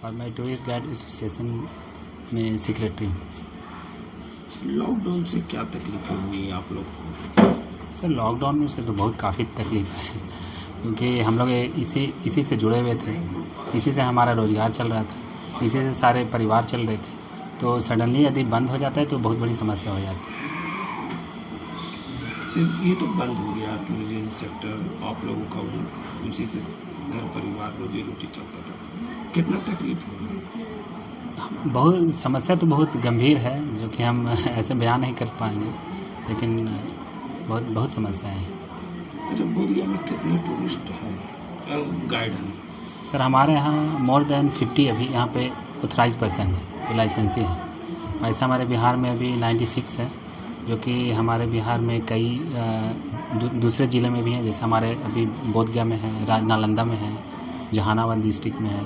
और मैं tourist guide association में सेक्रेटरी हूँ। लॉकडाउन से क्या तकलीफें हुई आप लोग को? सर लॉकडाउन में से तो बहुत काफ़ी तकलीफ है, क्योंकि हम लोग इसी से जुड़े हुए थे, इसी से हमारा रोज़गार चल रहा था, इसी से सारे परिवार चल रहे थे। तो सडनली यदि बंद हो जाता है तो बहुत बड़ी समस्या हो जाती है। तो ये तो बंद हो गया टूरिज्म सेक्टर, आप लोगों का उसी से घर परिवार रोजी रोटी चलता था, कितना तकलीफ हो रहा? बहुत समस्या तो बहुत गंभीर है, जो कि हम ऐसे बयान नहीं कर पाएंगे, लेकिन बहुत समस्याएं हैं। अच्छा, बोरिया में कितने टूरिस्ट हैं, गाइड हैं? सर हमारे यहाँ मोर देन 50 अभी यहाँ पे ऑथराइज पर्सन है, जो लाइसेंसी है। ऐसा हमारे बिहार में अभी 96 है, जो कि हमारे बिहार में कई दूसरे ज़िले में भी हैं, जैसे हमारे अभी बोधगया में है, नालंदा में है, जहानाबाद डिस्ट्रिक्ट में है,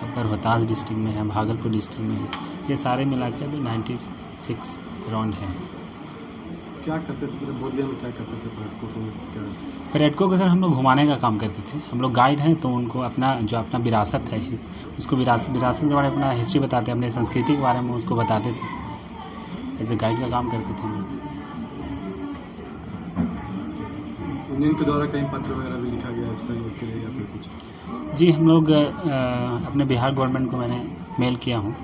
और रोहतास डिस्ट्रिक्ट में है, भागलपुर डिस्ट्रिक्ट में है। ये सारे मिला के अभी 96 राउंड है। क्या करते थे बोधगया में, क्या करते थे पर्यटकों को? क्या पर्यटकों को सर हम लोग घुमाने का काम करते थे। हम लोग गाइड हैं, तो उनको अपना विरासत है उसको विरासत के बारे में, अपना हिस्ट्री बताते, अपने संस्कृति के बारे में उसको बताते थे। ऐसे गाइड का काम करते थे हम लोग। यूनियन के द्वारा कहीं पत्र वगैरह भी लिखा गया है सहयोग के लिए या फिर कुछ? जी हम लोग अपने बिहार गवर्नमेंट को मैंने मेल किया हूँ,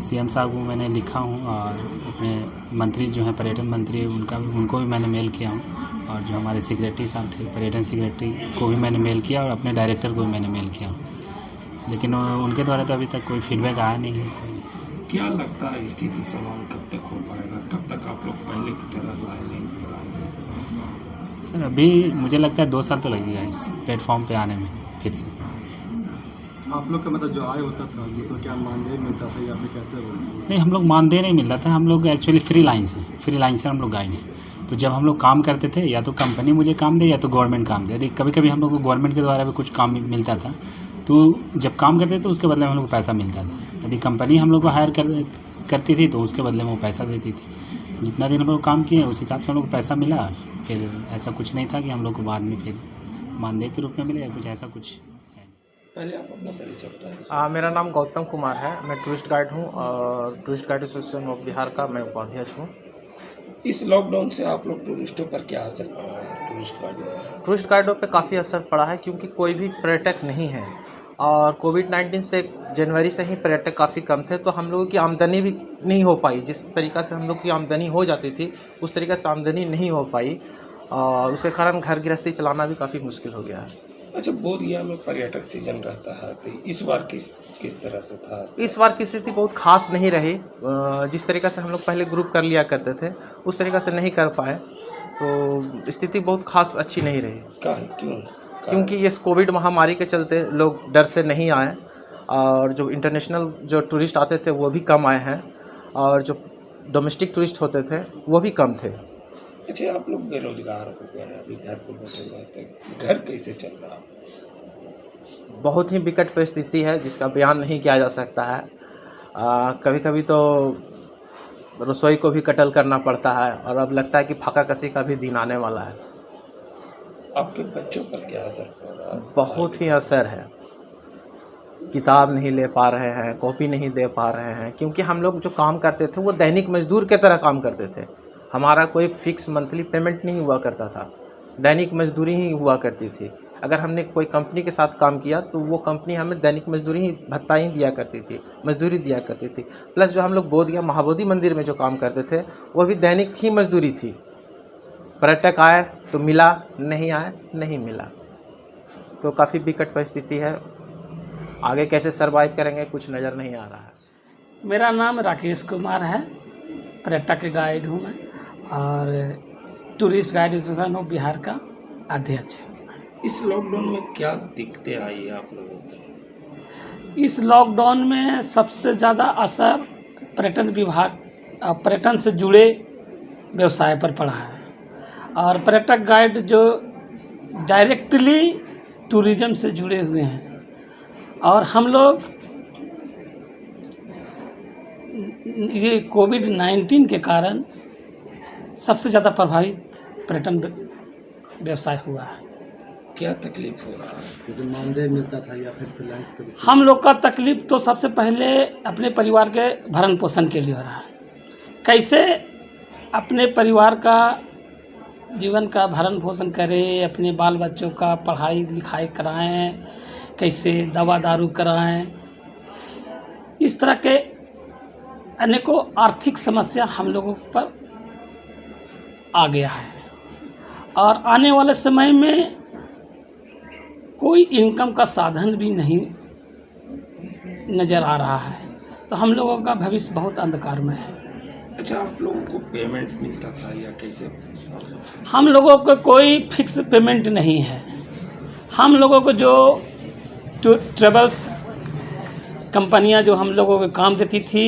सीएम साहब को मैंने लिखा हूँ, और अपने मंत्री जो हैं पर्यटन मंत्री उनको भी मैंने मेल किया हूँ, और जो हमारे सेक्रेटरी साहब थे पर्यटन सेक्रेटरी को भी मैंने मेल किया, और अपने डायरेक्टर को भी मैंने मेल किया हूँ, लेकिन उनके द्वारा तो अभी तक कोई फीडबैक आया नहीं है। क्या लगता है स्थिति समान कब तक हो पाएगा, कब तक आप लोग पहले की तरह लाइन बढ़ाएंगे? सर अभी मुझे लगता है 2 साल तो लगेगा इस प्लेटफॉर्म पे आने में फिर से। आप लोग का मतलब जो आय होता था तो क्या मानदेय मिलता था या फिर कैसे? नहीं, हम लोग मानदेय नहीं मिलता था, हम लोग एक्चुअली फ्रीलांसर हम लोग गाइड हैं। तो जब हम लोग काम करते थे, या तो कंपनी मुझे काम दे या तो गवर्नमेंट काम दे। यदि कभी कभी हम लोग को गवर्नमेंट के द्वारा भी कुछ काम मिलता था, तो जब काम करते थे तो उसके बदले में हम लोग को पैसा मिलता था। यदि कंपनी हम लोग को हायर करती थी तो उसके बदले में वो पैसा देती थी। जितना दिन हम लोग काम किए उस हिसाब से हम लोग को पैसा मिला। फिर ऐसा कुछ नहीं था कि हम लोग को बाद में फिर मानदेय के रूप में मिले या कुछ ऐसा कुछ है। पहले आप अपना परिचय बताएं। मेरा नाम गौतम कुमार है। मैं टूरिस्ट गाइड हूँ और tourist guide association of Bihar का मैं उपाध्यक्ष हूँ। इस लॉकडाउन से आप लोग टूरिस्टों पर क्या असर पड़ा है, टूरिस्ट गाइडों पे काफ़ी असर पड़ा है, क्योंकि कोई भी पर्यटक नहीं है, और कोविड-19 से जनवरी से ही पर्यटक काफ़ी कम थे, तो हम लोगों की आमदनी भी नहीं हो पाई। जिस तरीक़ा से हम लोग की आमदनी हो जाती थी उस तरीक़े से आमदनी नहीं हो पाई, और उसके कारण घर गृहस्थी चलाना भी काफ़ी मुश्किल हो गया है। अच्छा, बोधगया में पर्यटक सीजन रहता है, तो इस बार किस तरह से था? इस बार की स्थिति बहुत खास नहीं रही। जिस तरीक़ा से हम लोग पहले ग्रुप कर लिया करते थे उस तरीक़ा से नहीं कर पाए, तो स्थिति बहुत खास अच्छी नहीं रही। क्योंकि इस कोविड महामारी के चलते लोग डर से नहीं आए, और जो इंटरनेशनल जो टूरिस्ट आते थे वो भी कम आए हैं, और जो डोमेस्टिक टूरिस्ट होते थे वो भी कम थे। अच्छा, आप लोग बेरोजगार हो गए हैं, अभी घर पर बैठे हुए थे, घर कैसे चल रहा है? बहुत ही विकट परिस्थिति है जिसका बयान नहीं किया जा सकता है। कभी कभी तो रसोई को भी कत्ल करना पड़ता है, और अब लगता है कि फाका कसी का भी दिन आने वाला है। आपके बच्चों पर क्या असर पड़ रहा है? बहुत ही असर है। किताब नहीं ले पा रहे हैं, कॉपी नहीं दे पा रहे हैं, क्योंकि हम लोग जो काम करते थे वो दैनिक मजदूर के तरह काम करते थे। हमारा कोई फिक्स मंथली पेमेंट नहीं हुआ करता था, दैनिक मजदूरी ही हुआ करती थी। अगर हमने कोई कंपनी के साथ काम किया तो वो कंपनी हमें दैनिक मजदूरी ही भत्ता ही दिया करती थी, मजदूरी दिया करती थी। प्लस जो हम लोग बोधगया महाबोधि मंदिर में जो काम करते थे वो भी दैनिक ही मजदूरी थी। पर्यटक आए तो मिला, नहीं आए नहीं मिला, तो काफ़ी विकट परिस्थिति है। आगे कैसे सर्वाइव करेंगे कुछ नज़र नहीं आ रहा है। मेरा नाम राकेश कुमार है, पर्यटक गाइड हूँ मैं, और tourist guide association of Bihar का अध्यक्ष। इस लॉकडाउन में क्या दिक्कतें आई आप लोगों को? इस लॉकडाउन में सबसे ज़्यादा असर पर्यटन विभाग, पर्यटन से जुड़े व्यवसाय पर पड़ा है, और पर्यटक गाइड जो डायरेक्टली टूरिज्म से जुड़े हुए हैं, और हम लोग ये कोविड-19 के कारण सबसे ज़्यादा प्रभावित पर्यटन व्यवसाय हुआ है। क्या तकलीफ हो रहा है? जैसे मानदेय मिलता था या फिर फ्रीलांस के हम लोग का तकलीफ तो सबसे पहले अपने परिवार के भरण पोषण के लिए हो रहा है। कैसे अपने परिवार का जीवन का भरण पोषण करें, अपने बाल बच्चों का पढ़ाई लिखाई कराएं, कैसे दवा दारू कराएं, इस तरह के अनेकों आर्थिक समस्या हम लोगों पर आ गया है। और आने वाले समय में कोई इनकम का साधन भी नहीं नज़र आ रहा है, तो हम लोगों का भविष्य बहुत अंधकार में है। अच्छा, आप लोगों को पेमेंट मिलता था या कैसे? हम लोगों को कोई फिक्स पेमेंट नहीं है। हम लोगों को जो ट्रेवल्स कंपनियां जो हम लोगों को काम देती थी,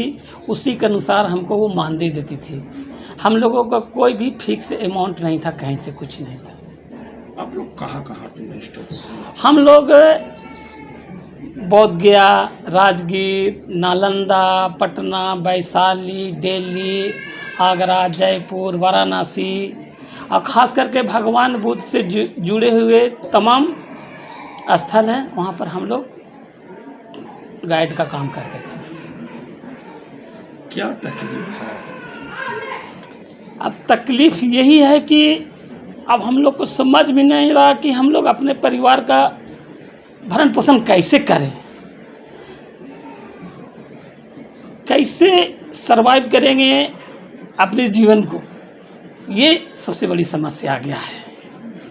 उसी के अनुसार हमको वो मानदेय देती थी। हम लोगों का कोई भी फिक्स अमाउंट नहीं था, कहीं से कुछ नहीं था। आप लोग कहाँ टूरिस्ट हो? हम लोग बोध गया, राजगीर, नालंदा, पटना, वैशाली, दिल्ली, आगरा, जयपुर, वाराणसी और ख़ास करके भगवान बुद्ध से जुड़े हुए तमाम स्थल हैं, वहाँ पर हम लोग गाइड का काम करते थे। क्या तकलीफ है? अब तकलीफ़ यही है कि अब हम लोग को समझ में नहीं रहा कि हम लोग अपने परिवार का भरण पोषण कैसे करें, कैसे सरवाइव करेंगे अपने जीवन को। ये सबसे बड़ी समस्या आ गया है,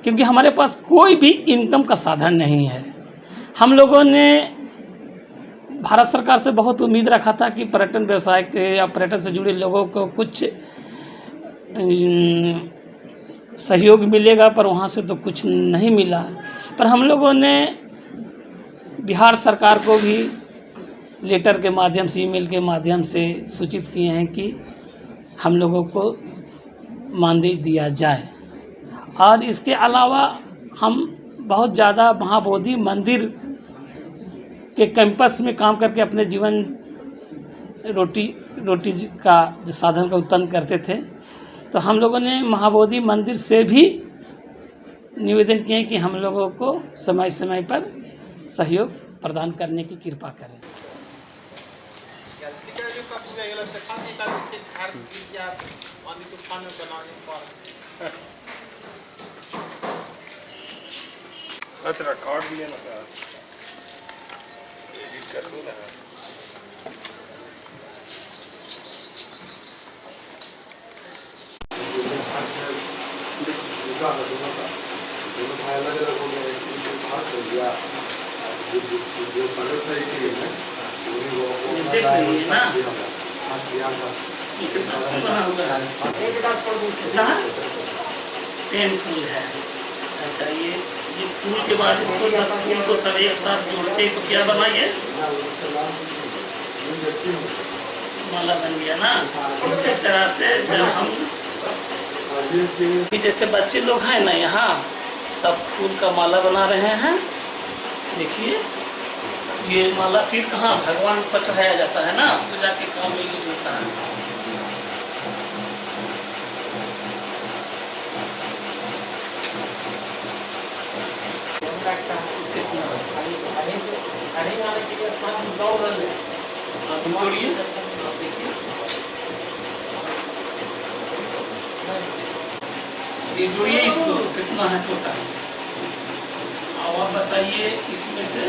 क्योंकि हमारे पास कोई भी इनकम का साधन नहीं है। हम लोगों ने भारत सरकार से बहुत उम्मीद रखा था कि पर्यटन व्यवसाय के या पर्यटन से जुड़े लोगों को कुछ सहयोग मिलेगा, पर वहाँ से तो कुछ नहीं मिला। पर हम लोगों ने बिहार सरकार को भी लेटर के माध्यम से, ईमेल के माध्यम से सूचित किए हैं कि हम लोगों को मानदेय दिया जाए। और इसके अलावा हम बहुत ज़्यादा महाबोधि मंदिर के कैंपस में काम करके अपने जीवन रोटी का जो साधन का उत्पन्न करते थे, तो हम लोगों ने महाबोधि मंदिर से भी निवेदन किए कि हम लोगों को समय समय पर सहयोग प्रदान करने की कृपा करें। रिकॉर्ड भी लेना था, एडिट कर दो ना। देख लीजिए ना, इसमें कितना फूल बना हुआ है, कितना पेनफुल है। अच्छा, ये फूल के बाद इसको जब फूल को सब एक साथ जोड़ते तो क्या बना, ये माला बन गया ना। इसी तरह से जब हम जैसे बच्चे लोग हैं ना, यहाँ सब फूल का माला बना रहे हैं। देखिए, ये माला फिर कहाँ भगवान पर चढ़ाया जाता है ना, पूजा के काम में यूज होता है। इसके आप जोड़िए, आप देखिए, ये जोड़िए, इसको कितना है टोटल। अब आप बताइए इसमें से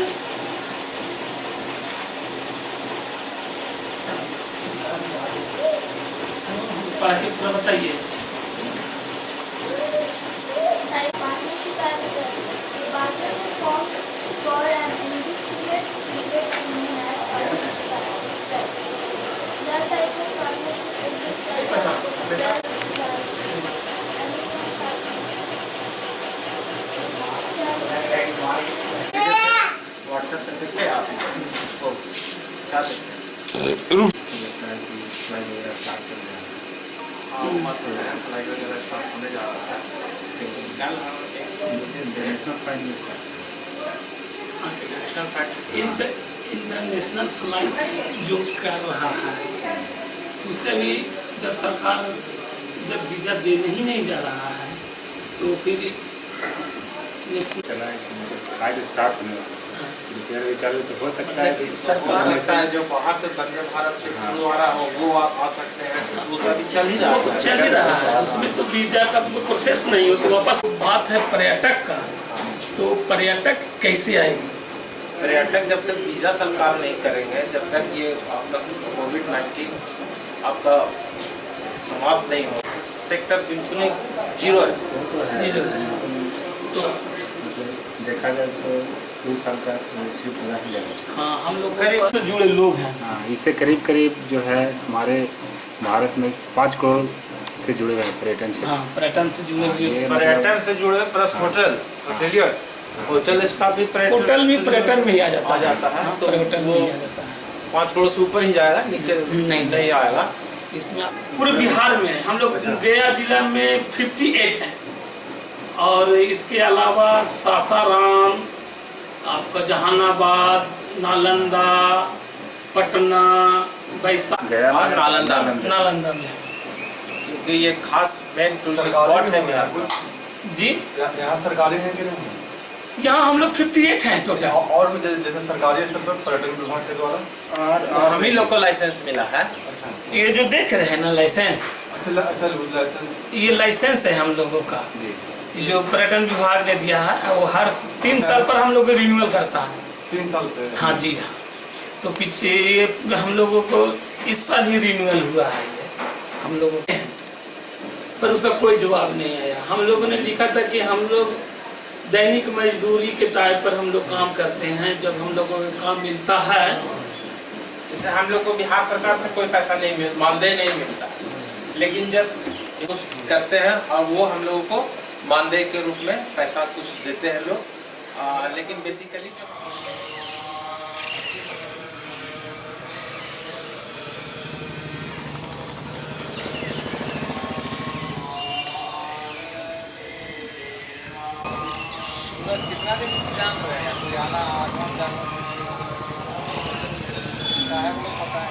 पढ़ के पूरा बताइए। व्हाट्सएप कर देते आप इसको क्या देते हैं स्लाइड वगैरह स्टार्ट कर रहे हैं। मत स्लाइड वगैरह स्टार्ट होने जा रहा है। कल हम इंटरनेशनल फ्लाइट यूज करते हैं। इंटरनेशनल फ्लाइट जो कर रहा है, उससे भी जब सरकार जब वीज़ा देने ही नहीं जा रहा है, तो फिर चला है कि मतलब फ्लाइट स्टार्ट होने वाला है, रिपेयर भी चालू तो हो सकता है कि हो सकता है जो बाहर से वंदे भारत के थ्रू आ रहा हो वो आ सकते हैं, वो तो अभी चल ही रहा वो तो चल ही रहा है, उसमें तो वीजा का प्रोसेस नहीं हो। तो वापस बात है पर्यटक का, तो पर्यटक कैसे आएगी? पर्यटक जब तक वीज़ा सरकार नहीं करेंगे, जब तक ये आपका कोविड-19 आपका समाप्त नहीं हो, सेक्टर बिल्कुल ही जीरो है। जीरो है। तो देखा जाए तो 2 साल का रेशियो पूरा ही जाएगा। हाँ, हम लोग करीब से जुड़े लोग हैं। हाँ, इससे करीब करीब जो है हमारे भारत में 5 करोड़ से जुड़े हुए हैं पर्यटन क्षेत्र। हाँ, पर्यटन से जुड़े हुए। ये पर्यटन से जुड़े plus hotel, hoteliers, hotel staff भी पर्यटन, होटल भी पर्यटन में ही आ जाता है। हाँ, तो पर्यटन में वो ही आ जाता है। 5 करोड़ से ऊपर ही जाएगा, नीचे नहीं आएगा। इसमें पूरे बिहार में हम लोग गया जिला में 58 हैं, और इसके अलावा सासाराम, आपका जहानाबाद, नालंदा, पटना, वैशाली और नालंदा में है। क्योंकि ये खास मेन टूरिस्ट स्पॉट है बिहार का। जी, यहाँ सरकारी हैं कि नहीं? यहाँ हम लोग 58 हैं टोटल। और भी जैसे सरकारी स्तर पर पर्यटन विभाग के द्वारा और हम ही लोग को लाइसेंस मिला है। ये जो देख रहे हैं ना लाइसेंस, अच्छा लाइसेंस, ये लाइसेंस है हम लोगों का, ये जो पर्यटन विभाग ने दिया है। वो हर 3 साल पर हम लोग रिन्यूअल करता है। 3 साल पे? हाँ जी हाँ। तो पीछे हम लोगों को इस साल ही रिन्यूअल हुआ है ये हम लोगों के, पर उसका कोई जवाब नहीं आया। हम लोगों ने लिखा था कि हम लोग दैनिक मजदूरी के दाय पर हम लोग काम करते हैं, जब हम लोगों को काम मिलता है। जैसे हम लोग को बिहार सरकार से कोई पैसा नहीं मिलता, मानदेय नहीं मिलता, लेकिन जब कुछ करते हैं और वो हम लोगों को मानदेय के रूप में पैसा कुछ देते हैं लोग, लेकिन बेसिकली जो कितना दिन इंतजाम रहेगा, कोई आना आगमन जाना है, वो पता है।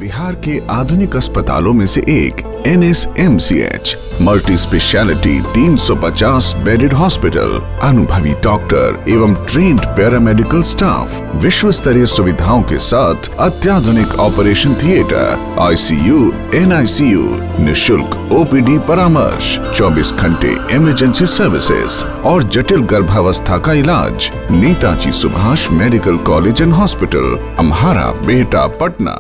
बिहार के आधुनिक अस्पतालों में से एक NSMCH multi speciality 350 bedded hospital, अनुभवी डॉक्टर एवं ट्रेन्ड पैरामेडिकल स्टाफ, विश्व स्तरीय सुविधाओं के साथ अत्याधुनिक ऑपरेशन थिएटर, ICU, NICU, निशुल्क OPD परामर्श, 24 घंटे इमरजेंसी सर्विसेज और जटिल गर्भावस्था का इलाज। Netaji Subhash medical college and hospital, Amhara, Bihta, Patna.